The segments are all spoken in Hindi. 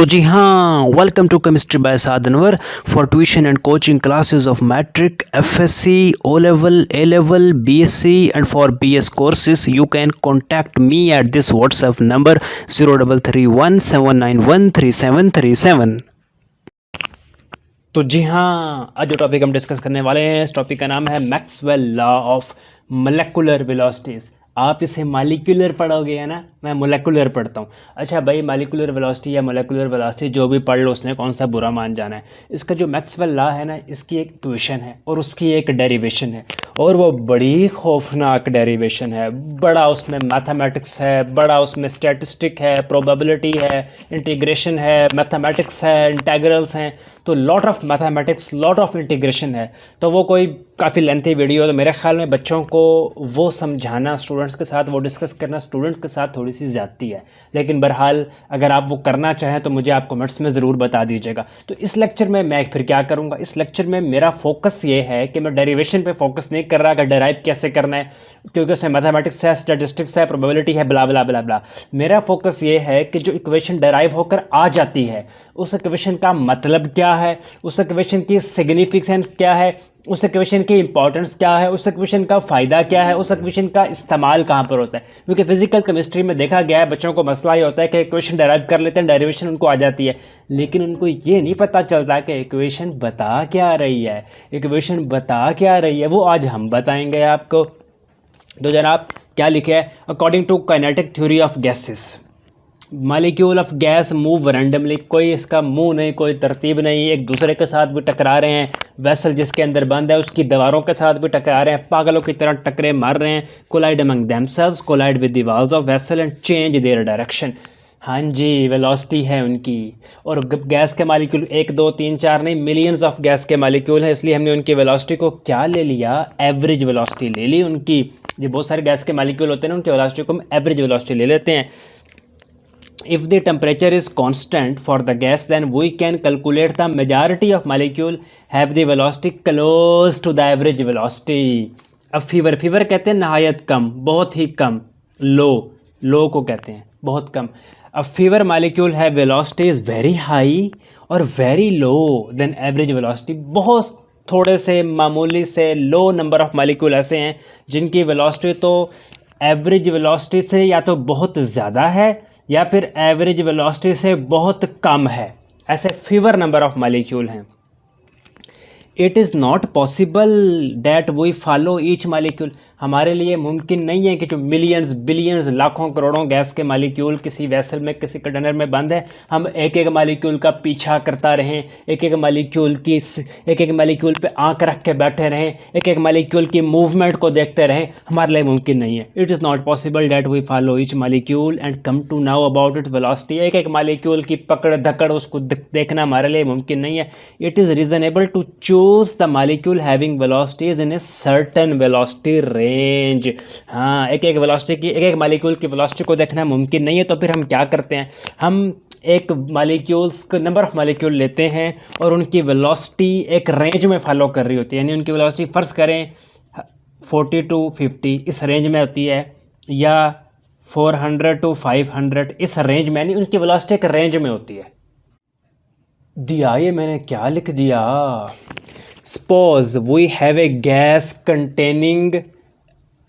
तो जी हाँ, welcome to chemistry by Saad Anwar for tuition and coaching classes of matric, FSc, O level, A level, BSc and for BS courses you can contact me at this WhatsApp number 033179133737। तो जी हाँ, आज जो टॉपिक हम डिस्कस करने वाले हैं, इस टॉपिक का नाम है Maxwell law of molecular velocities. आप इसे मालिकुलर पढ़ोगे है ना, मैं मोलेकुलर पढ़ता हूँ। अच्छा भाई, मालिकुलर वेलोसिटी या मोलेकुलर वेलोसिटी जो भी पढ़ लो, उसने कौन सा बुरा मान जाना है। इसका जो मैक्सवेल लॉ है ना, इसकी एक इक्वेशन है और उसकी एक डेरिवेशन है, और वो बड़ी खौफनाक डेरिवेशन है। बड़ा उसमें मैथमेटिक्स है, बड़ा उसमें स्टैटिस्टिक है, प्रोबेबिलिटी है, इंटीग्रेशन है, मैथमेटिक्स है, इंटेग्रल्स हैं। तो lot of mathematics, lot of integration है। तो वो कोई काफ़ी लेंथी वीडियो, तो मेरे ख्याल में बच्चों को वो समझाना, स्टूडेंट्स के साथ वो डिस्कस करना स्टूडेंट के साथ थोड़ी सी ज़्यादती है। लेकिन बहरहाल अगर आप वो करना चाहें तो मुझे आप कमेंट्स में ज़रूर बता दीजिएगा। तो इस लेक्चर में मैं फिर क्या करूँगा, इस लेक्चर में मेरा फोकस ये है कि मैं डेरिवेशन पे फोकस नहीं कर रहा कि डेराइव कैसे करना है, क्योंकि उसमें मैथमेटिक्स है, स्टैटिस्टिक्स है, प्रोबेबिलिटी है, ब्ला ब्ला ब्ला ब्ला। मेरा फोकस ये है कि जो इक्वेशन डेराइव होकर आ जाती है, उस इक्वेशन का मतलब क्या है, उस इक्वेशन की सिग्निफिकेंस क्या है, उस इक्वेशन की इंपॉर्टेंस क्या है, उस इक्वेशन का फ़ायदा क्या है, उस इक्वेशन का इस्तेमाल कहाँ पर होता है। क्योंकि फिजिकल केमिस्ट्री में देखा गया है, बच्चों को मसला ये होता है कि इक्वेशन डेराइव कर लेते हैं, डेरिवेशन उनको आ जाती है, लेकिन उनको ये नहीं पता चलता कि इक्वेशन बता क्या रही है, इक्वेशन बता क्या रही है। वो आज हम बताएंगे आपको। तो जनाब क्या लिखे है, according to kinetic theory of gases, molecule of gas move randomly. कोई इसका मुंह नहीं, कोई तरतीब नहीं, एक दूसरे के साथ भी टकरा रहे हैं। वेसल जिसके अंदर बंद है उसकी दीवारों के साथ भी टकरा रहे हैं, पागलों की तरह टकरे मार रहे हैं। Collide among themselves, collide with the walls of vessel and change their direction. हाँ जी, वेलोसिटी है उनकी। और गैस के मालिक्यूल 1 2 3 4 नहीं, मिलियंस ऑफ गैस के मालिक्यूल हैं, इसलिए हमने उनकी वेलोसिटी को क्या ले लिया, एवरेज वेलोसिटी ले ली उनकी। ये बहुत सारे गैस के मालिक्यूल होते हैं ना, उनकी वेलोसिटी को हम एवरेज वेलोसिटी ले लेते हैं। If the temperature is constant for the gas, then we can calculate the majority of molecule have the velocity close to the average velocity. अब फीवर कहते हैं नहायत कम, बहुत ही कम, लो को कहते हैं बहुत कम। अब फीवर मालिक्यूल है वेलोसिटी इज़ वेरी हाई और very low than average velocity. बहुत थोड़े से मामूली से लो नंबर ऑफ मालिक्यूल ऐसे हैं जिनकी वेलोसिटी तो एवरेज वेलोसिटी से या तो बहुत ज़्यादा है या फिर एवरेज वेलोसिटी से बहुत कम है। ऐसे फीवर नंबर ऑफ मालिक्यूल हैं। It is not possible that we follow each molecule. हमारे लिए मुमकिन नहीं है कि जो मिलियंस बिलियंस लाखों करोड़ों गैस के मालिक्यूल किसी वेसल में, किसी कंटेनर में बंद है, हम एक एक मालिक्यूल का पीछा करता रहें, एक एक मालिक्यूल पे आंख रख के बैठे रहें, एक एक मालिक्यूल की मूवमेंट को देखते रहें, हमारे लिए मुमकिन नहीं है। It is not possible that we follow each molecule and come to know about it velocity. एक एक मालिक्यूल की पकड़ धकड़ उसको देखना हमारे लिए मुमकिन नहीं है। It is reasonable to choose the molecule having velocities in a certain velocity range. हाँ, एक एक वेलोसिटी की, एक एक मालिक्यूल की वेलोसिटी को देखना मुमकिन नहीं है, तो फिर हम क्या करते हैं, हम एक मालिक्यूल्स का नंबर ऑफ मालिक्यूल लेते हैं और उनकी वेलोसिटी एक रेंज में फॉलो कर रही होती है। यानी उनकी वेलोसिटी फ़र्ज़ करें 40 to 50 इस रेंज में होती है, या 400 to 500 इस रेंज में, यानी उनकी वेलोसिटी एक रेंज में होती है। दिया ये मैंने क्या लिख दिया, suppose we have a gas containing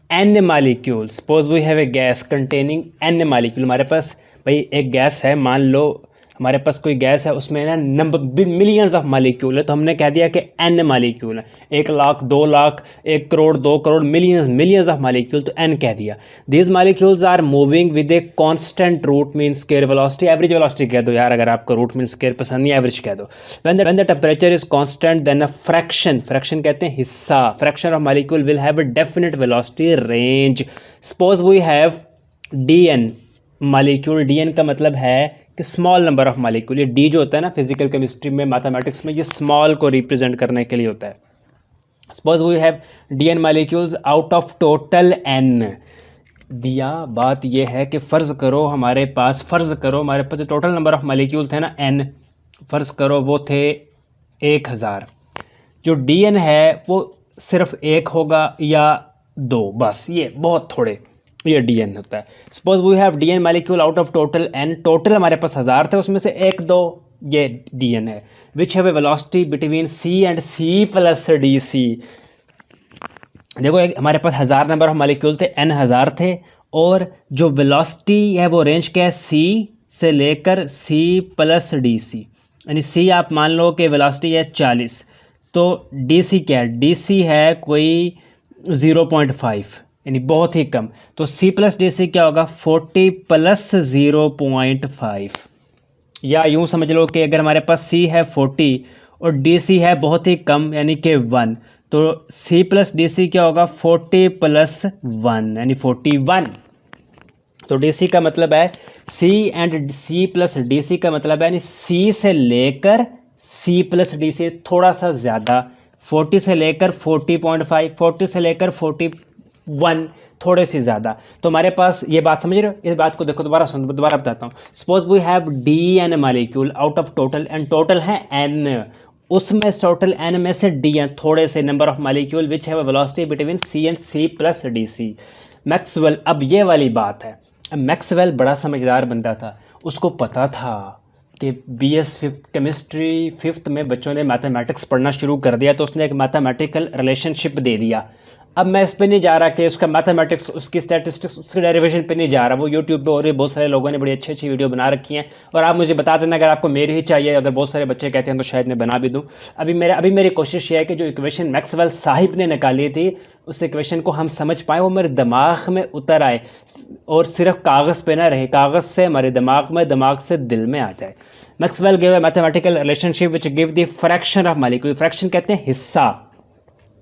n molecule. Suppose we have a gas containing n molecule. हमारे पास भाई एक गैस है, मान लो हमारे पास कोई गैस है, उसमें ना नंबर मिलियंस ऑफ मालिक्यूल है, तो हमने कह दिया कि n मालिक्यूल है। 1 lakh, 2 lakh, 1 crore, 2 crore, millions of molecule, तो n कह दिया। These molecules are moving with a constant root mean square velocity. Average velocity कह दो यार, अगर आपको रूट मीन स्केयर पसंद नहीं, एवरेज कह दो। When the temperature is constant then a fraction कहते हैं हिस्सा, fraction of molecule will have a definite velocity range. Suppose we have dn molecule. dn का मतलब है कि स्मॉल नंबर ऑफ मालिक्यूल। ये डी जो होता है ना फिजिकल केमिस्ट्री में, मैथमेटिक्स में, ये स्मॉल को रिप्रेजेंट करने के लिए होता है। Suppose we have dn molecules out of total n। दिया बात ये है कि फ़र्ज़ करो हमारे पास जो टोटल नंबर ऑफ मालिक्यूल थे ना n, फ़र्ज़ करो वो थे 1000। जो dn है वो सिर्फ 1 होगा या 2, बस ये बहुत थोड़े। ये डी एन होता है। Suppose we have D N molecule out of total N, total हमारे पास 1000 थे, उसमें से 1 2 ये डी एन है, which have a velocity between C and C plus D C. देखो एक हमारे पास 1000 नंबर ऑफ मालिक्यूल थे, एन 1000 थे, और जो वेलोसिटी है वो रेंज क्या है, सी से लेकर सी प्लस डी सी, यानी सी आप मान लो कि वेलोसिटी है 40, तो डी सी क्या है, डी सी है कोई 0.5, यानी बहुत ही कम। तो सी प्लस डी सी क्या होगा, 40 प्लस 0.5, या यूँ समझ लो कि अगर हमारे पास सी है 40 और डी सी है बहुत ही कम यानी कि 1, तो सी प्लस डी सी क्या होगा, 40 प्लस 1 यानी 41। तो डी सी का मतलब है C and C plus D C का मतलब है यानी सी से लेकर सी प्लस डी सी थोड़ा सा ज़्यादा, 40 से लेकर 40.5, 40 से लेकर 41 थोड़े से ज़्यादा। तो हमारे पास ये बात समझ रहे हो, इस बात को देखो, दोबारा सुन, दोबारा बताता हूँ। Suppose we have D N molecule out of total, and total है एन, उसमें टोटल एन में से डी एन थोड़े से number of molecule which have a velocity between C and C plus D C. Maxwell, अब ये वाली बात है, मैक्सवेल बड़ा समझदार बंदा था, उसको पता था कि BS 5th केमिस्ट्री 5th में बच्चों ने मैथमेटिक्स पढ़ना शुरू कर दिया, तो उसने एक मैथमेटिकल रिलेशनशिप दे दिया। अब मैं इस पे नहीं जा रहा कि उसका मैथमेटिक्स, उसकी स्टैटिस्टिक्स, उसकी डेरिवेशन पे नहीं जा रहा, वो यूट्यूब पे और भी बहुत सारे लोगों ने बड़ी अच्छी अच्छी वीडियो बना रखी हैं, और आप मुझे बता देना अगर आपको मेरी ही चाहिए, अगर बहुत सारे बच्चे कहते हैं तो शायद मैं बना भी दूं। अभी मेरी कोशिश ये है कि जो इक्वेशन मैक्सवेल साहिब ने निकाली थी, उस इक्वेशन को हम समझ पाएँ, वो मेरे दिमाग में उतर आए और सिर्फ कागज़ पे ना रहे, कागज़ से हमारे दिमाग में, दिमाग से दिल में आ जाए। Maxwell give a mathematical relationship which give the fraction of molecule, fraction कहते हैं हिस्सा,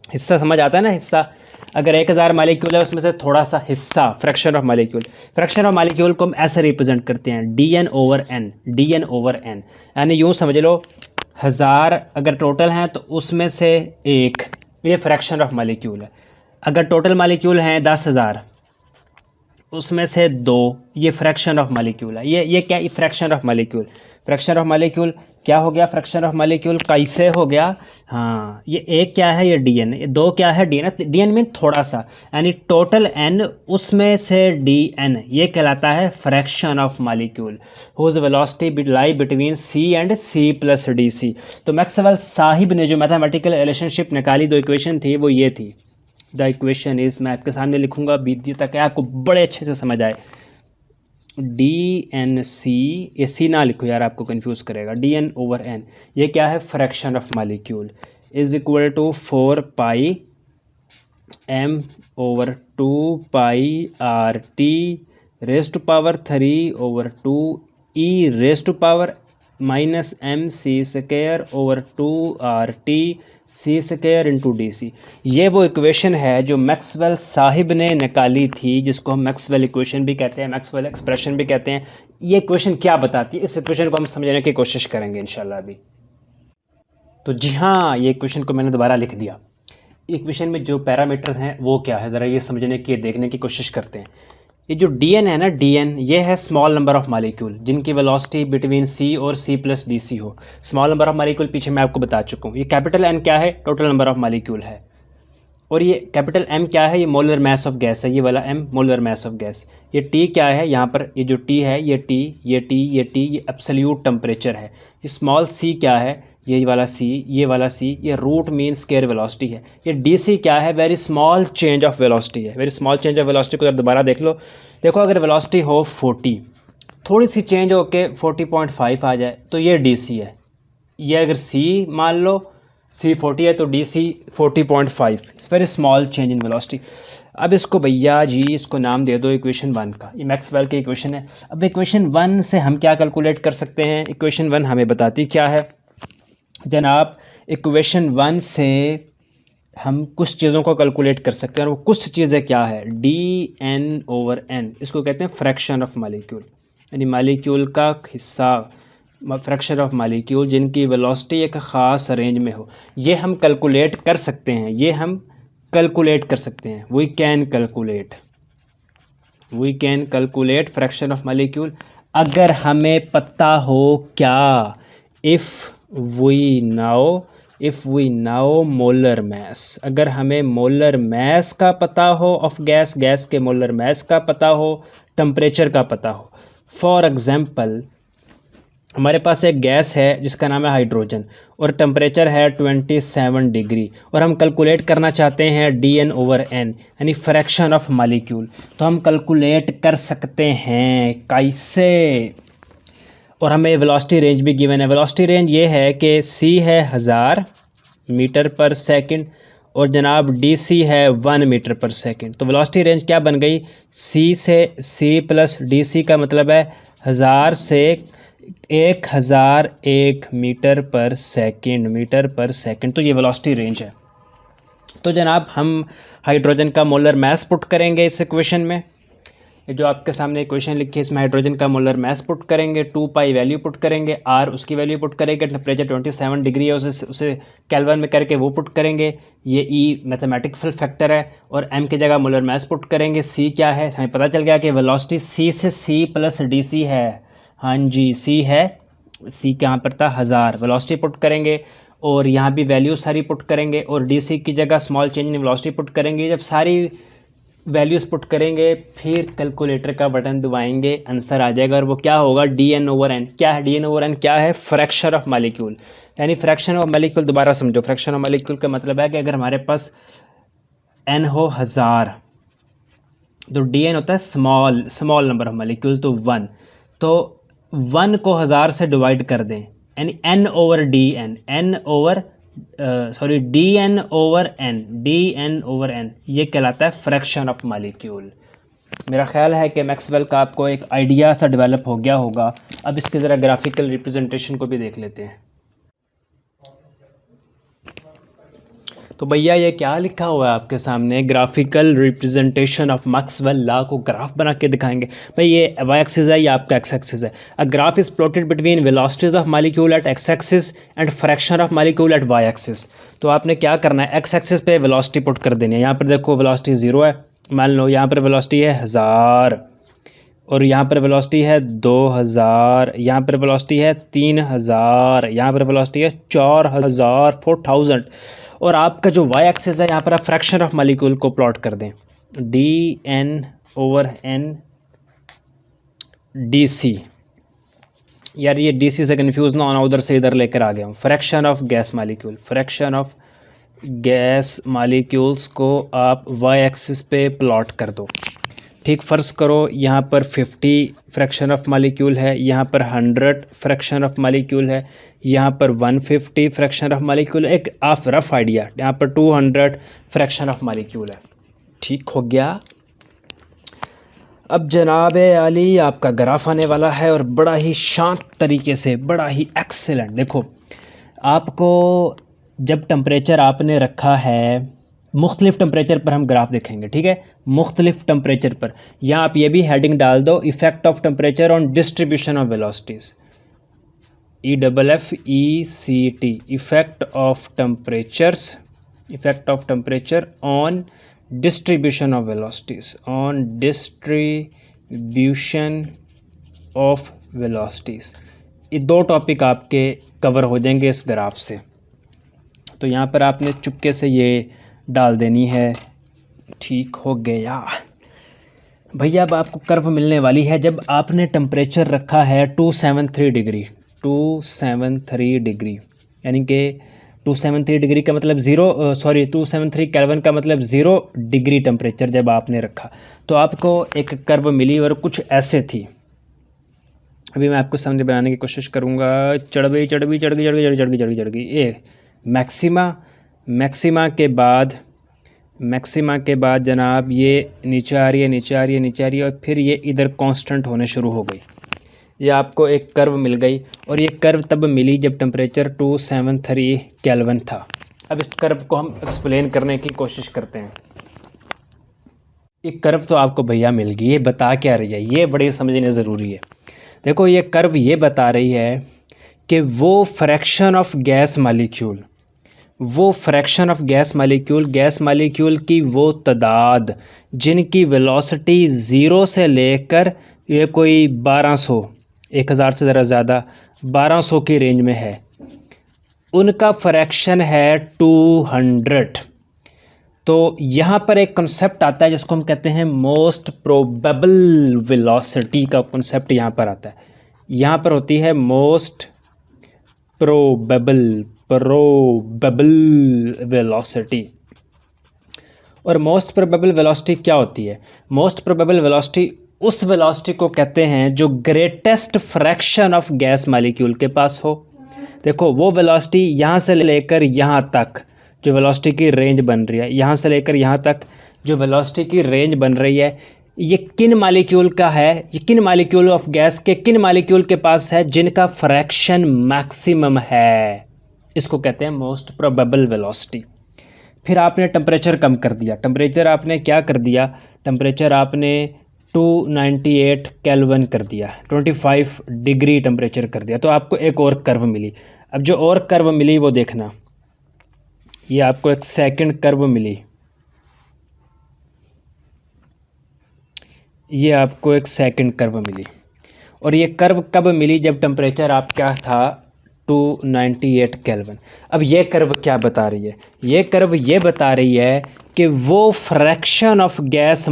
हिस्सा समझ आता है ना, हिस्सा, अगर 1000 मालिक्यूल है उसमें से थोड़ा सा हिस्सा, fraction of molecule. Fraction of molecule को हम ऐसे रिप्रेजेंट करते हैं, D N over N, D N over N, यानी यूँ समझ लो 1000 अगर टोटल हैं तो उसमें से 1 ये फ्रैक्शन ऑफ मालिक्यूल है, अगर टोटल मालिक्यूल हैं 10,000 उसमें से 2 ये फ्रैक्शन ऑफ मालिक्यूल है। ये क्या, fraction of molecule, fraction of molecule क्या हो गया, फ्रैक्शन ऑफ मालिक्यूल कैसे हो गया, हाँ ये एक क्या है, ये डी एन, ये 2 क्या है, D N, D N mean थोड़ा सा, यानी टोटल एन उसमें से डी एन, ये कहलाता है fraction of molecule whose velocity lie between C and C plus D C. तो मैक्सवेल साहिब ने जो मैथमेटिकल रिलेशनशिप निकाली, 2 इक्वेशन थी, वो ये थी। द इक्वेशन इज, मैं आपके सामने लिखूंगा बीती ताकि आपको बड़े अच्छे से समझ आए। डी एन सी, ये सी ना लिखो यार, आपको कंफ्यूज करेगा, डी एन ओवर एन, ये क्या है, fraction of molecule, is equal to 4 pi M over 2 pi R T raise to power 3 over 2 E raise to power minus M C square over 2 R T C square into D C. ये वो इक्वेशन है जो मैक्सवेल साहिब ने निकाली थी, जिसको हम मैक्सवेल इक्वेशन भी कहते हैं, मैक्सवेल एक्सप्रेशन भी कहते हैं। ये इक्वेशन क्या बताती है, इस इक्वेशन को हम समझने की कोशिश करेंगे इंशाल्लाह अभी। तो जी हाँ, ये इक्वेशन को मैंने दोबारा लिख दिया। इक्वेशन में जो पैरामीटर्स हैं वो क्या है, ज़रा ये समझने की, देखने की कोशिश करते हैं। ये जो डी एन है ना, डी एन ये है स्मॉल नंबर ऑफ मालिक्यूल जिनकी वेलोसिटी बिटवीन सी और सी प्लस डी सी हो। स्मॉल नंबर ऑफ मालिक्यूल पीछे मैं आपको बता चुका हूँ। ये कैपिटल एन क्या है, टोटल नंबर ऑफ मालिक्यूल है, और ये कैपिटल एम क्या है, ये मोलर मास ऑफ गैस है, ये वाला M molar mass of gas. ये टी क्या है, यहाँ पर ये जो टी है, ये टी, ये टी, ये टी, ये एब्सोल्यूट टेम्परेचर है। ये स्मॉल सी क्या है, ये वाला सी, ये वाला सी, ये रूट मीन स्केयर वेलोसिटी है। ये डी सी क्या है, very small change of velocity है। Very small change of velocity को दोबारा देख लो, देखो अगर वेलोसिटी हो 40, थोड़ी सी चेंज हो के 40.5 आ जाए तो ये डी सी है। ये अगर सी मान लो सी 40 है तो D C 40.5, it's very small change in velocity. अब इसको भैया जी इसको नाम दे दो इक्वेशन 1 का, ये मैक्सवेल की इक्वेशन है। अब इक्वेशन 1 से हम क्या कैलकुलेट कर सकते हैं, इक्वेशन 1 हमें बताती क्या है जनाब, इक्वेशन 1 से हम कुछ चीज़ों को कैलकुलेट कर सकते हैं, और वो कुछ चीज़ें क्या है, डी एन ओवर एन, इसको कहते हैं फ्रैक्शन ऑफ मालिक्यूल, यानी मालिक्यूल का हिस्सा, फ्रैक्शन ऑफ मालिक्यूल जिनकी वेलोसिटी एक ख़ास रेंज में हो। ये हम कैलकुलेट कर सकते हैं, ये हम कैलकुलेट कर सकते हैं। We can calculate fraction of molecule अगर हमें पता हो क्या, if we know if we know molar mass, अगर हमें मोलर मैस का पता हो ऑफ गैस, गैस के मोलर मैस का पता हो, टेम्परेचर का पता हो। फॉर एग्जांपल हमारे पास एक गैस है जिसका नाम है हाइड्रोजन और टेम्परेचर है 27 डिग्री और हम कैलकुलेट करना चाहते हैं dN/n यानी फ्रैक्शन ऑफ मालिक्यूल। तो हम कैलकुलेट कर सकते हैं कैसे, और हमें वेलोसिटी रेंज भी गिवन है। वेलोसिटी रेंज ये है कि c है 1000 मीटर पर सेकंड और जनाब dc है 1 मीटर पर सेकंड। तो वेलोसिटी रेंज क्या बन गई, c से c प्लस dc का मतलब है 1000 से 1001 मीटर पर सेकंड। तो ये वेलोसिटी रेंज है। तो जनाब हम हाइड्रोजन का मोलर मैस पुट करेंगे इस इक्वेशन में, जो आपके सामने इक्वेशन लिखी है इसमें हाइड्रोजन का मोलर मैस पुट करेंगे, 2π वैल्यू पुट करेंगे, r उसकी वैल्यू पुट करेंगे, टेम्परेचर 27 डिग्री है उसे केल्विन में करके वो पुट करेंगे, ये E मैथमेटिकल फैक्टर है, और m की जगह मोलर मैस पुट करेंगे। c क्या है, हमें पता चल गया कि वेलोसिटी c से c प्लस dc है। हाँ जी, c है, c कहाँ पर था 1000, वेलोसिटी पुट करेंगे और यहाँ भी वैल्यू सारी पुट करेंगे और dc की जगह small change in velocity put करेंगे। जब सारी वैल्यूज़ पुट करेंगे फिर कैलकुलेटर का बटन दबाएंगे, आंसर आ जाएगा और वो क्या होगा dN/n। क्या है dN/n, क्या है फ्रैक्शन ऑफ मालिक्यूल, यानी फ्रैक्शन ऑफ मालिक्यूल। दोबारा समझो, फ्रैक्शन ऑफ मालिक्यूल का मतलब है कि अगर हमारे पास n हो 1000 तो dN होता है स्मॉल नंबर ऑफ मालिक्यूल, तो 1, तो 1 को 1000 से डिवाइड कर दें यानी dN/n ये कहलाता है फ्रैक्शन ऑफ मालिक्यूल। मेरा ख्याल है कि मैक्सवेल का आपको एक आइडिया सा डेवलप हो गया होगा। अब इसके ज़रा ग्राफिकल रिप्रेजेंटेशन को भी देख लेते हैं। तो भैया ये क्या लिखा हुआ है आपके सामने, graphical representation of Maxwell law को ग्राफ बना के दिखाएंगे। भाई ये वाई एक्सिस है, ये आपका एक्स एक्सिस है। A graph is plotted between velocities of molecule at X axis and fraction of molecule at Y axis. तो आपने क्या करना है, एक्स एक्सिस पे वेलोसिटी पुट कर देनी है। यहाँ पर देखो वेलोसिटी 0 है, मान लो यहाँ पर वेलोसिटी है 1000 और यहाँ पर वेलोसिटी है 2000, यहाँ पर वेलोसिटी है 3000, यहाँ पर वेलोसिटी है 4000 और आपका जो वाई एक्सिस है यहाँ पर आप फ्रैक्शन ऑफ मालिक्यूल को प्लॉट कर दें, dN/n dc। यार ये dc से कंफ्यूज ना होना, उधर से इधर लेकर आ गया हूँ। Fraction of gas molecule, fraction of gas molecules को आप वाई एक्सिस पे प्लॉट कर दो। ठीक, फ़र्ज़ करो यहाँ पर 50 फ्रैक्शन ऑफ मालिक्यूल है, यहाँ पर 100 फ्रैक्शन ऑफ मालिक्यूल है, यहाँ पर 150 फ्रैक्शन ऑफ मालिक्यूल, एक ऑफ रफ आइडिया, यहाँ पर 200 फ्रैक्शन ऑफ मालिक्यूल है। ठीक हो गया। अब जनाब आली आपका ग्राफ आने वाला है और बड़ा ही शांत तरीके से, बड़ा ही एक्सेलेंट। देखो आपको जब टेम्परेचर आपने रखा है, मुख्तलिफ टेम्परेचर पर हम ग्राफ देखेंगे, ठीक है, मुख्तलिफ टेम्परेचर पर। यहाँ आप ये भी हेडिंग डाल दो, effect of temperature on distribution of velocities, EFFECT, effect of temperature on distribution of velocities, on distribution of velocities. ये दो टॉपिक आपके कवर हो जाएंगे इस ग्राफ से। तो यहाँ पर आपने चुपके से ये डाल देनी है। ठीक हो गया भैया। अब आपको कर्व मिलने वाली है जब आपने टेम्परेचर रखा है 273 डिग्री, 273 डिग्री, यानी कि 273 डिग्री का मतलब 273 केल्विन का मतलब 0 डिग्री टेम्परेचर जब आपने रखा, तो आपको एक कर्व मिली और कुछ ऐसे थी। अभी मैं आपको सामने बनाने की कोशिश करूँगा। चढ़ गई ए मैक्सिमा के बाद जनाब ये नीचे आ रही है और फिर ये इधर कांस्टेंट होने शुरू हो गई। ये आपको एक कर्व मिल गई और ये कर्व तब मिली जब टेम्परेचर 273 केल्विन था। अब इस कर्व को हम एक्सप्लेन करने की कोशिश करते हैं। ये कर्व तो आपको भैया मिल गई, ये बता क्या रही है, ये बड़ी समझने ज़रूरी है। देखो ये कर्व ये बता रही है कि वो फ्रैक्शन ऑफ गैस मालिक्यूल की वो तादाद जिनकी वेलोसिटी 0 से लेकर ये कोई 1200, 1000 से ज़रा ज़्यादा 1200 की रेंज में है, उनका फ्रैक्शन है 200। तो यहाँ पर एक कॉन्सेप्ट आता है जिसको हम कहते हैं मोस्ट प्रोबेबल वेलोसिटी का कॉन्सेप्ट यहाँ पर आता है। यहाँ पर होती है मोस्ट प्रोबेबल वेलोसिटी। और मोस्ट प्रोबेबल वेलोसिटी क्या होती है? मोस्ट प्रोबेबल वेलोसिटी उस वेलोसिटी को कहते हैं जो greatest fraction of gas molecule के पास हो। देखो वो वेलोसिटी यहाँ से लेकर यहाँ तक जो वेलोसिटी की रेंज बन रही है, यहाँ से लेकर यहाँ तक जो वेलोसिटी की रेंज बन रही है, ये किन मॉलिक्यूल का है? ये किन मॉलिक्यूल ऑफ गैस के किन मॉलिक्यूल के पास है जिनका फ्रैक्शन मैक्सिमम है? इसको कहते हैं मोस्ट प्रोबेबल वेलोसिटी। फिर आपने टेम्परेचर कम कर दिया। टेम्परेचर आपने क्या कर दिया? टेम्परेचर आपने 298 केल्विन कर दिया, 25 डिग्री टेम्परेचर कर दिया, तो आपको एक और कर्व मिली। अब जो और कर्व मिली वो देखना, ये आपको एक सेकंड कर्व मिली। ये आपको एक सेकंड कर्व मिली। और ये कर्व कब मिली? जब टेम्परेचर आपका था 298 केल्विन। अब ये कर्व क्या बता रही है? ये कर्व ये बता रही है कि वो फ्रैक्शन ऑफ गैस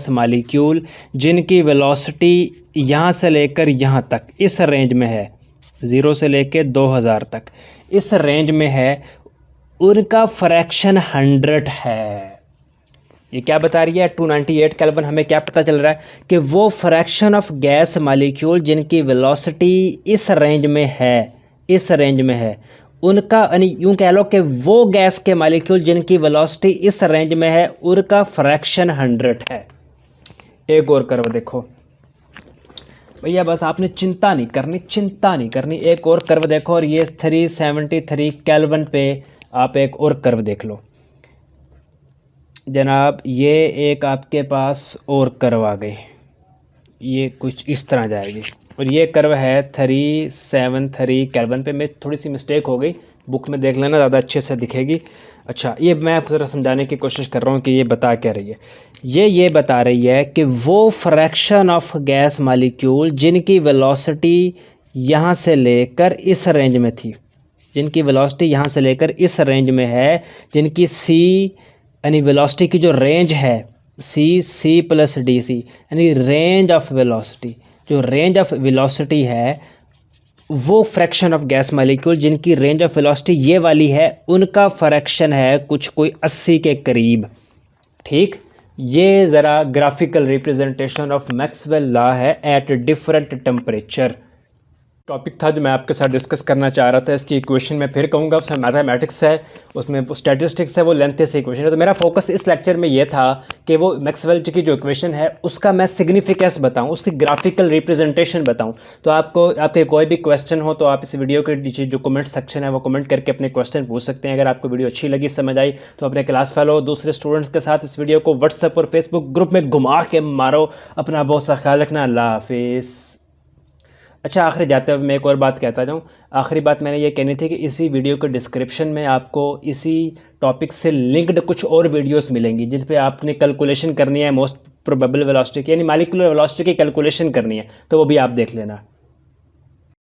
मॉलिक्यूल जिनकी वेलोसिटी यहाँ से लेकर यहाँ तक इस रेंज में है, 0 से लेकर 2000 तक इस रेंज में है, उनका फ्रैक्शन 100 है। ये क्या बता रही है? 298 केल्विन। हमें क्या पता चल रहा है कि वो फ्रैक्शन ऑफ गैस मॉलिक्यूल जिनकी वेलोसिटी इस रेंज में है, उनका यानी यूँ कह लो कि वो गैस के मॉलिक्यूल जिनकी वेलोसिटी इस रेंज में है, उनका फ्रैक्शन 100 है। एक और कर्व देखो भैया, बस आपने चिंता नहीं करनी। एक और कर्व देखो, और ये 373 केल्विन पे आप एक और कर्व देख लो जनाब। ये एक आपके पास और कर्व आ गई, ये कुछ इस तरह जाएगी, और ये कर्व है 373 केल्विन पे। मैं थोड़ी सी मिस्टेक हो गई, बुक में देख लेना, ज़्यादा अच्छे से दिखेगी। अच्छा, ये मैं आपको ज़रा समझाने की कोशिश कर रहा हूँ कि ये बता क्या रही है। ये बता रही है कि वो फ्रैक्शन ऑफ गैस मॉलिक्यूल जिनकी वेलोसिटी यहाँ से लेकर इस रेंज में थी, जिनकी वेलोसिटी यहाँ से लेकर इस रेंज में है, जिनकी सी यानी वेलोसिटी की जो रेंज है सी प्लस डी सी यानी रेंज ऑफ वेलोसिटी, जो रेंज ऑफ वेलोसिटी है, वो फ्रैक्शन ऑफ गैस मॉलिक्यूल जिनकी रेंज ऑफ वेलोसिटी ये वाली है, उनका फ्रैक्शन है कुछ कोई 80 के करीब। ठीक, ये ज़रा graphical representation of Maxwell law है एट डिफरेंट टेम्परेचर। टॉपिक था जो मैं आपके साथ डिस्कस करना चाह रहा था। इसकी इक्वेशन मैं फिर कहूँगा, उसमें मैथमेटिक्स है, उसमें स्टैटिस्टिक्स है, वो लेंथ से इक्वेशन है। तो मेरा फोकस इस लेक्चर में ये था कि वो मैक्सवेल की जो इक्वेशन है उसका मैं सिग्निफिकेंस बताऊँ, उसकी ग्राफिकल रिप्रेजेंटेशन बताऊँ। तो आपके कोई भी क्वेश्चन हो तो आप इस वीडियो के नीचे जो कमेंट सेक्शन है वो कमेंट करके अपने क्वेश्चन पूछ सकते हैं। अगर आपको वीडियो अच्छी लगी, समझ आई, तो अपने क्लास फेलो दूसरे स्टूडेंट्स के साथ इस वीडियो को व्हाट्सएप और फेसबुक ग्रुप में घुमा के मारो। अपना बहुत सा ख्याल रखना। अल्लाह हाफिज़। अच्छा, आखिरी जाते हुए मैं एक और बात कहता जाऊँ। आखिरी बात मैंने ये कहनी थी कि इसी वीडियो के डिस्क्रिप्शन में आपको इसी टॉपिक से लिंक्ड कुछ और वीडियोस मिलेंगी जिस पे आपने कैलकुलेशन करनी है मोस्ट प्रोबेबल वेलोसिटी की, यानी मॉलिक्यूलर वेलोसिटी की कैलकुलेशन करनी है, तो वो भी आप देख लेना।